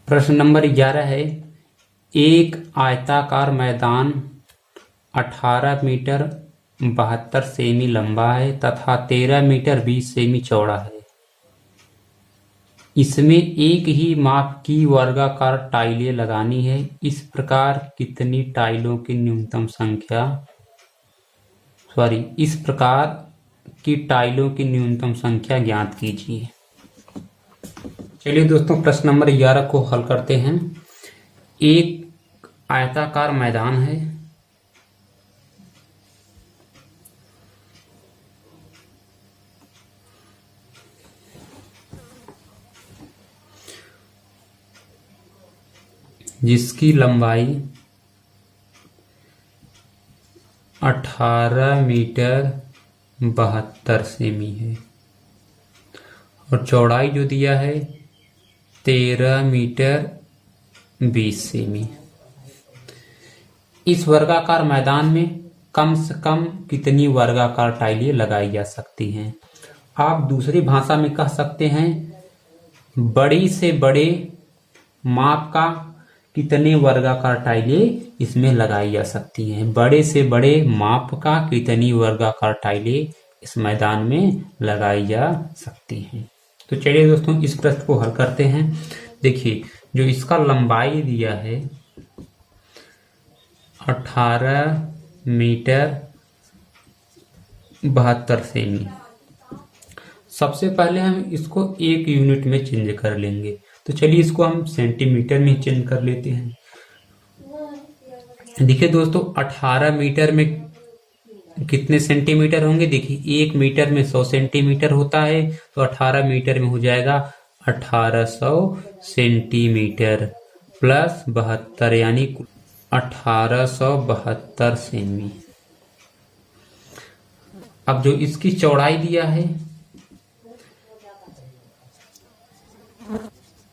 प्रश्न नंबर 11 है, एक आयताकार मैदान 18 मीटर 72 सेमी लंबा है तथा 13 मीटर 20 सेमी चौड़ा है। इसमें एक ही माप की वर्गाकार टाइलें लगानी है। इस प्रकार कितनी टाइलों की टाइलों की न्यूनतम संख्या ज्ञात कीजिए। चलिए दोस्तों, प्रश्न नंबर 11 को हल करते हैं। एक आयताकार मैदान है, जिसकी लंबाई 18 मीटर 72 सेमी है और चौड़ाई जो दिया है 13 मीटर 20 सेमी। इस वर्गाकार मैदान में कम से कम कितनी वर्गाकार टाइलें लगाई जा सकती हैं? आप दूसरी भाषा में कह सकते हैं, बड़ी से बड़े माप का कितने वर्गाकार टाइलें इसमें लगाई जा सकती हैं। बड़े से बड़े माप का कितनी वर्गाकार टाइलें इस मैदान में लगाई जा सकती हैं। तो चलिए दोस्तों, इस प्रश्न को हल करते हैं। देखिए, जो इसका लंबाई दिया है 18 मीटर 72 सेमी। सबसे पहले हम इसको एक यूनिट में चेंज कर लेंगे। तो चलिए इसको हम सेंटीमीटर में चेंज कर लेते हैं। देखिए दोस्तों, 18 मीटर में कितने सेंटीमीटर होंगे? देखिए, 1 मीटर में 100 सेंटीमीटर होता है, तो 18 मीटर में हो जाएगा 1800 सेंटीमीटर प्लस 72 यानी 1872 सेमी। अब जो इसकी चौड़ाई दिया है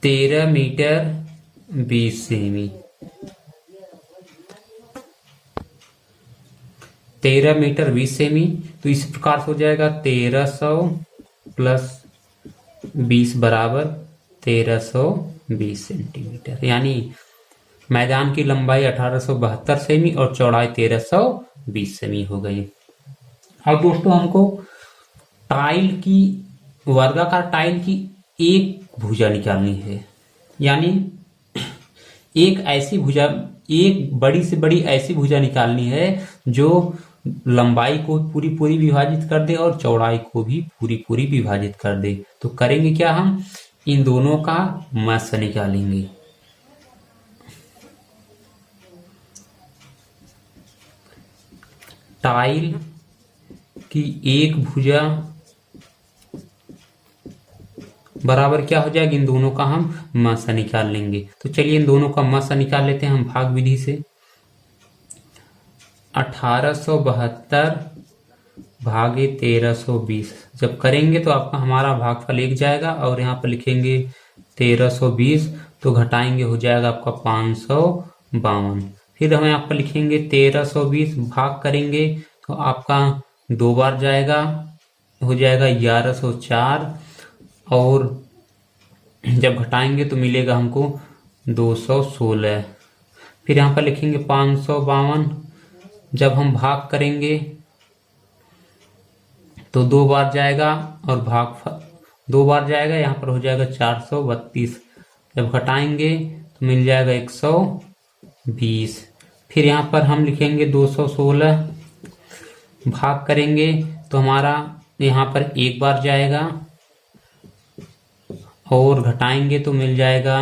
13 मीटर 20 सेमी। 13 मीटर 20 सेमी, तो इस प्रकार से हो जाएगा 1300 प्लस 20 बराबर 1320 सेंटीमीटर। यानी मैदान की लंबाई 1872 सेमी और चौड़ाई 1320 सेमी हो गई। अब दोस्तों, हमको वर्गाकार टाइल की एक भुजा निकालनी है। यानी एक बड़ी से बड़ी ऐसी भुजा निकालनी है जो लंबाई को पूरी विभाजित कर दे और चौड़ाई को भी पूरी विभाजित कर दे। तो करेंगे क्या, हम इन दोनों का मस निकालेंगे। टाइल की एक भुजा बराबर क्या हो जाएगा, इन दोनों का हम मसा निकाल लेंगे। तो चलिए इन दोनों का मसा निकाल लेते हैं हम भाग विधि से। 1872 भागे 1320 जब करेंगे तो आपका हमारा भागफल 1 जाएगा और यहाँ पर लिखेंगे 1320, तो घटाएंगे हो जाएगा आपका 552। फिर हम यहाँ पर लिखेंगे 1320 भाग करेंगे तो आपका 2 बार जाएगा, हो जाएगा 1104 और जब घटाएंगे तो मिलेगा हमको 216। फिर यहाँ पर लिखेंगे 552, जब हम भाग करेंगे तो 2 बार जाएगा और भाग 2 बार जाएगा, यहाँ पर हो जाएगा 432। जब घटाएंगे तो मिल जाएगा 120। फिर यहाँ पर हम लिखेंगे 216, भाग करेंगे तो हमारा यहाँ पर 1 बार जाएगा और घटाएंगे तो मिल जाएगा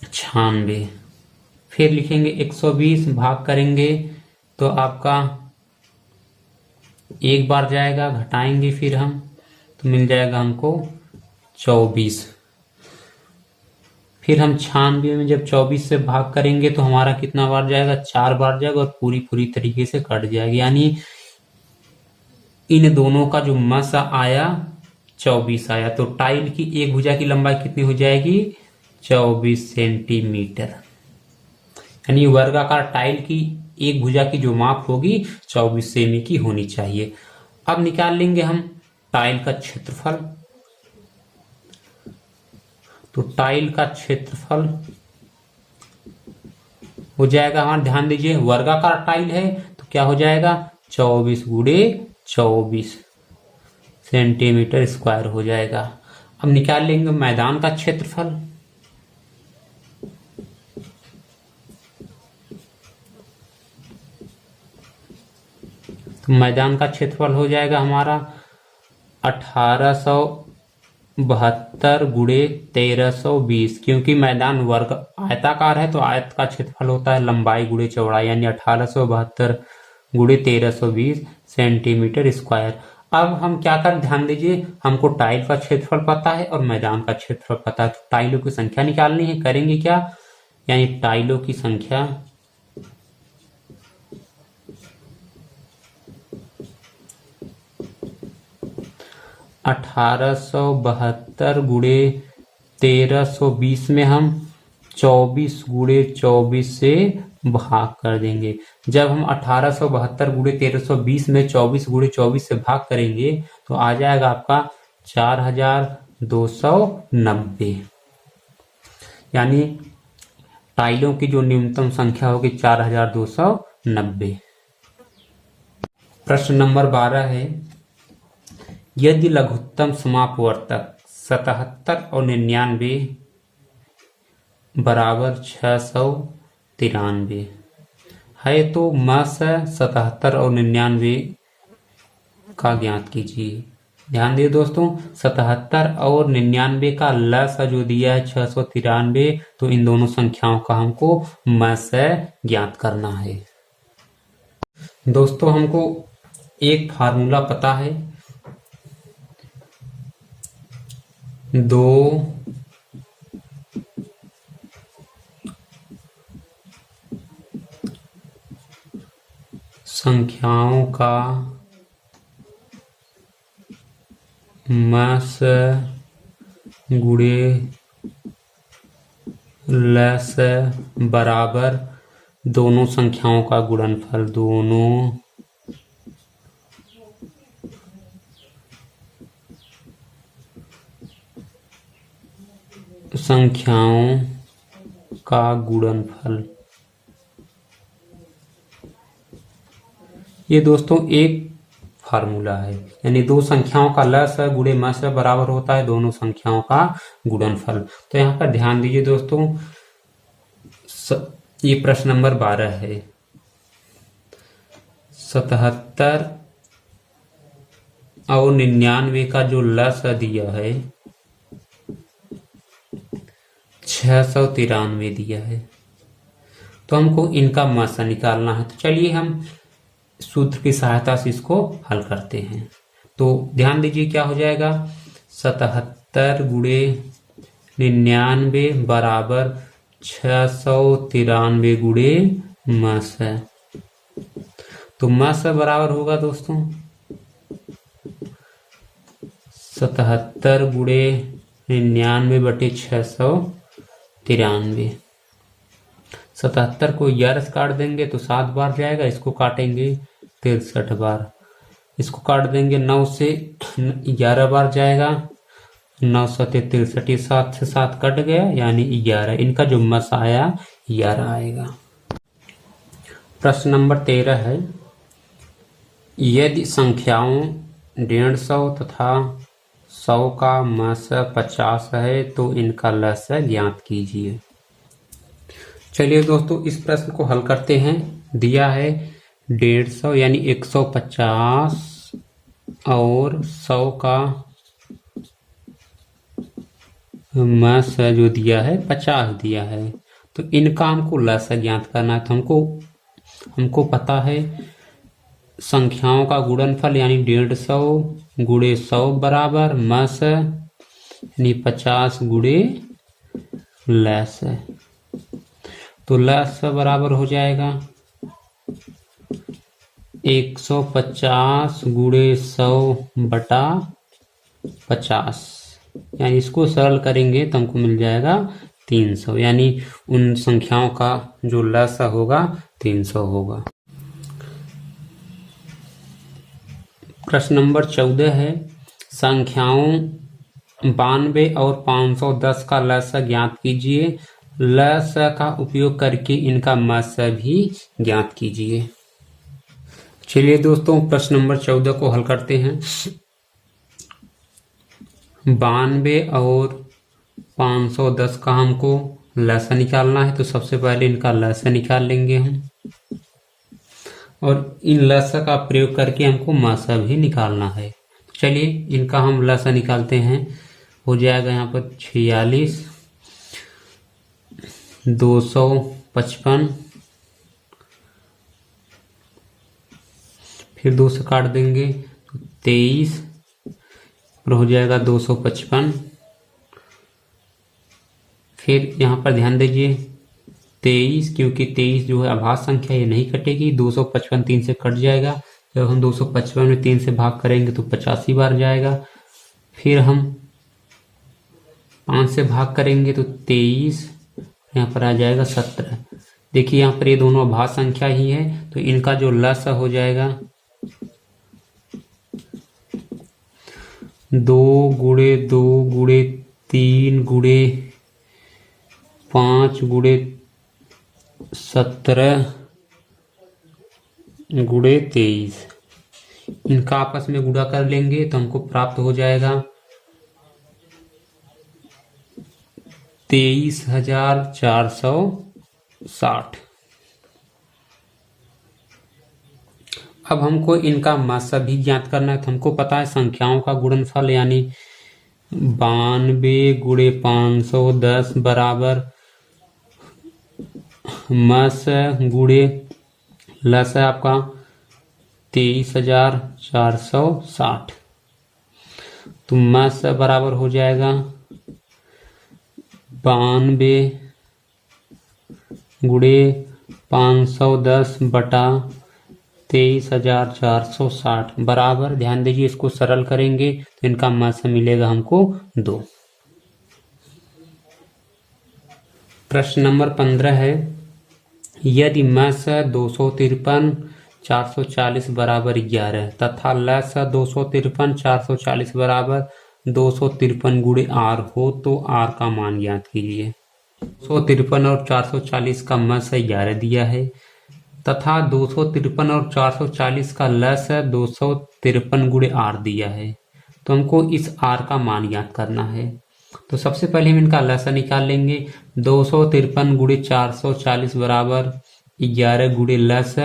96। फिर लिखेंगे 120, भाग करेंगे तो आपका 1 बार जाएगा, घटाएंगे फिर हम तो मिल जाएगा हमको 24। फिर हम 96 में जब 24 से भाग करेंगे तो हमारा कितना बार जाएगा, 4 बार जाएगा और पूरी तरीके से कट जाएगी। यानी इन दोनों का जो मसा आया 24 आया। तो टाइल की एक भुजा की लंबाई कितनी हो जाएगी, 24 सेंटीमीटर। यानी वर्गाकार टाइल की एक भुजा की जो माप होगी 24 सेमी की होनी चाहिए। अब निकाल लेंगे हम टाइल का क्षेत्रफल। तो टाइल का क्षेत्रफल हो जाएगा, हमारा ध्यान दीजिए वर्गाकार टाइल है तो क्या हो जाएगा 24 गुणे 24 सेंटीमीटर स्क्वायर हो जाएगा। अब निकाल लेंगे मैदान का क्षेत्रफल। तो मैदान का क्षेत्रफल हो जाएगा हमारा 1872 गुणे 1320, क्योंकि मैदान वर्ग आयताकार है तो आयत का क्षेत्रफल होता है लंबाई गुणे चौड़ाई, यानी 1872 गुणे 1320 सेंटीमीटर स्क्वायर। अब हम क्या कर ध्यान दीजिए, हमको टाइल का क्षेत्रफल पता है और मैदान का क्षेत्रफल पता है, तो टाइलों की संख्या निकालनी है। करेंगे क्या, यानी टाइलों की संख्या 1872 गुणे 1320 में हम 24 गुणे 24 से भाग कर देंगे। जब हम 1872 गुणे 1320 में 24 गुणे 24 से भाग करेंगे तो आ जाएगा आपका 4290, यानी टाइलों की जो न्यूनतम संख्या होगी 4290। प्रश्न नंबर 12 है, यदि लघुत्तम समापवर्तक 77 और 99 बराबर 693 है तो मस 77 और 99 का ज्ञात कीजिए। ध्यान दिए दोस्तों, 77 और 99 का लस जो दिया है 693, तो इन दोनों संख्याओं का हमको मस ज्ञात करना है। दोस्तों हमको एक फार्मूला पता है, 2 संख्याओं का मस गुणे लस बराबर दोनों संख्याओं का गुणनफल, दोनों संख्याओं का गुणनफल। ये दोस्तों एक फार्मूला है, यानी दो संख्याओं का लस गुणे मस बराबर होता है दोनों संख्याओं का गुणनफल। तो यहाँ पर ध्यान दीजिए दोस्तों, ये प्रश्न नंबर 12 है। 77 और 99 का जो लस दिया है 693 दिया है, तो हमको इनका मस निकालना है। तो चलिए हम सूत्र की सहायता से इसको हल करते हैं। तो ध्यान दीजिए क्या हो जाएगा, 77 गुणे 99 बराबर 693 गुणे मस है। तो मस बराबर होगा दोस्तों 77 गुणे 99 बटे 693। 77 को 11 से काट देंगे तो 7 बार जाएगा, इसको काटेंगे 63 बार, इसको काट देंगे 9 से 11 बार जाएगा, 9 7 63, 7 से 7 कट गया यानी 11। इनका जो मस आया 11 आएगा। प्रश्न नंबर 13 है, यदि संख्याओं 150 तथा 100 का मस 50 है तो इनका लस ज्ञात कीजिए। चलिए दोस्तों इस प्रश्न को हल करते हैं। दिया है 150 यानी 150 और 100 का मस जो दिया है 50 दिया है, तो इनका हमको लस ज्ञात करना है। तो हमको पता है संख्याओं का गुणनफल यानी 150 गुणे 100 बराबर मस यानी 50 गुणे लस। तो लस बराबर हो जाएगा 150 गुणे 100 बटा 50, यानी इसको सरल करेंगे तो हमको मिल जाएगा 300, यानी उन संख्याओं का जो लस होगा 300 होगा। प्रश्न नंबर 14 है, संख्याओं 92 और 510 का लस ज्ञात कीजिए। लस का उपयोग करके इनका मस भी ज्ञात कीजिए। चलिए दोस्तों, प्रश्न नंबर 14 को हल करते हैं। 92 और 510 का हमको लस निकालना है, तो सबसे पहले इनका लस निकाल लेंगे हम, और इन लस का प्रयोग करके हमको मासा भी निकालना है। चलिए इनका हम लस निकालते हैं। हो जाएगा यहाँ पर 46, 255, फिर 2 से काट देंगे तो 23, और हो जाएगा 255। फिर यहाँ पर ध्यान दीजिए 23, क्योंकि 23 जो है अभाज्य संख्या, ये नहीं कटेगी। 255 3 से कट जाएगा। जब हम 255 में 3 से भाग करेंगे तो 85 बार जाएगा। फिर हम 5 से भाग करेंगे तो 23, यहाँ पर आ जाएगा 17। देखिए यहाँ पर ये दोनों अभाज्य संख्या ही है, तो इनका जो लस हो जाएगा 2 गुणे 2 गुणे 3 गुणे 5 गुणे 17 गुणे 23। इनका आपस में गुणा कर लेंगे तो हमको प्राप्त हो जाएगा 23,460। अब हमको इनका मासा भी ज्ञात करना है। तो हमको पता है संख्याओं का गुणनफल यानी 92 गुणे 510 बराबर मस गुणे लस है आपका 23,460। तो मस बराबर हो जाएगा 92 गुणे 510 बटा 23,460 बराबर, ध्यान दीजिए इसको सरल करेंगे तो इनका मस मिलेगा हमको 2। प्रश्न नंबर 15 है, यदि मस 253 440 बराबर 11 तथा लस 253 440 बराबर 253 गुणे आर हो तो आर का मान ज्ञात कीजिए। 253 और 440 का मस 11 दिया है तथा 253 और 440 का लस 253 गुणे आर दिया है, तो हमको इस आर का मान ज्ञात करना है। तो सबसे पहले हम इनका लस निकाल लेंगे। 253 गुणे 440 बराबर 11 गुणे लस,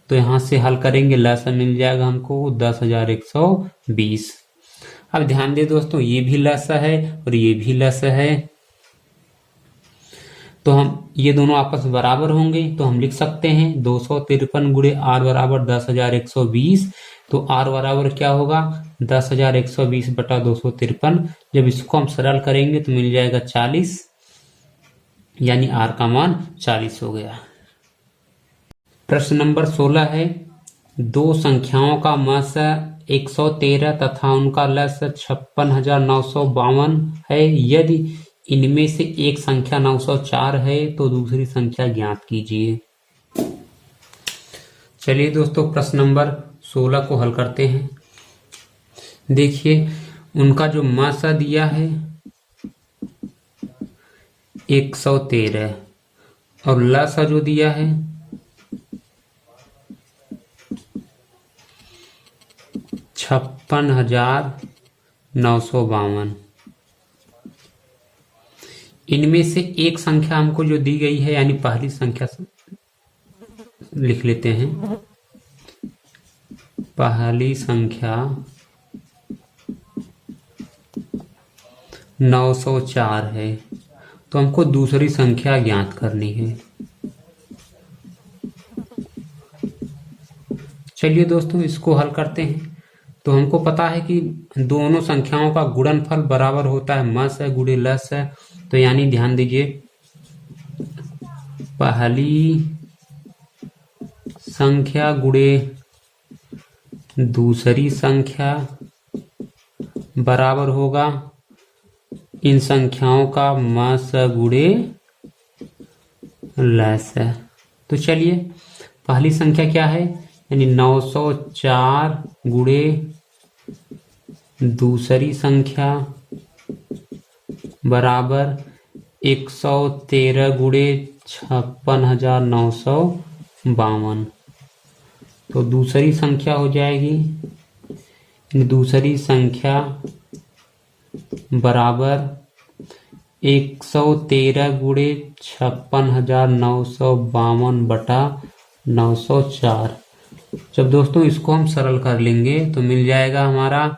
तो यहाँ से हल करेंगे लस मिल जाएगा हमको 10,120। अब ध्यान दे दोस्तों, ये भी लस है और ये भी लस है, तो हम ये दोनों आपस में बराबर होंगे, तो हम लिख सकते हैं 253 गुणे आर बराबर 10,120। तो आर बराबर क्या होगा 10,120 बटा 253। जब इसको हम सरल करेंगे तो मिल जाएगा 40, यानी आर का मान 40 हो गया। प्रश्न नंबर 16 है, दो संख्याओं का मस 113 तथा उनका लस 56,952 है। यदि इनमें से एक संख्या 904 है तो दूसरी संख्या ज्ञात कीजिए। चलिए दोस्तों, प्रश्न नंबर 16 को हल करते हैं। देखिए उनका जो मस दिया है 113 और लस जो दिया है 56,952। इनमें से एक संख्या हमको जो दी गई है, यानी पहली संख्या लिख लेते हैं। पहली संख्या 904 है, तो हमको दूसरी संख्या ज्ञात करनी है। चलिए दोस्तों, इसको हल करते हैं। तो हमको पता है कि दोनों संख्याओं का गुणनफल बराबर होता है मस है गुणे लस है, तो यानी ध्यान दीजिए पहली संख्या गुणे दूसरी संख्या बराबर होगा इन संख्याओं का मस गुणे लस है। तो चलिए पहली संख्या क्या है, यानी 904 गुणे दूसरी संख्या बराबर 113 गुणे 56,952। तो दूसरी संख्या हो जाएगी, दूसरी संख्या बराबर 113 गुणे 56,952 बटा 904। जब दोस्तों इसको हम सरल कर लेंगे तो मिल जाएगा हमारा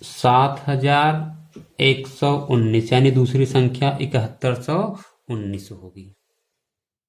7,119, यानी दूसरी संख्या 7119 होगी।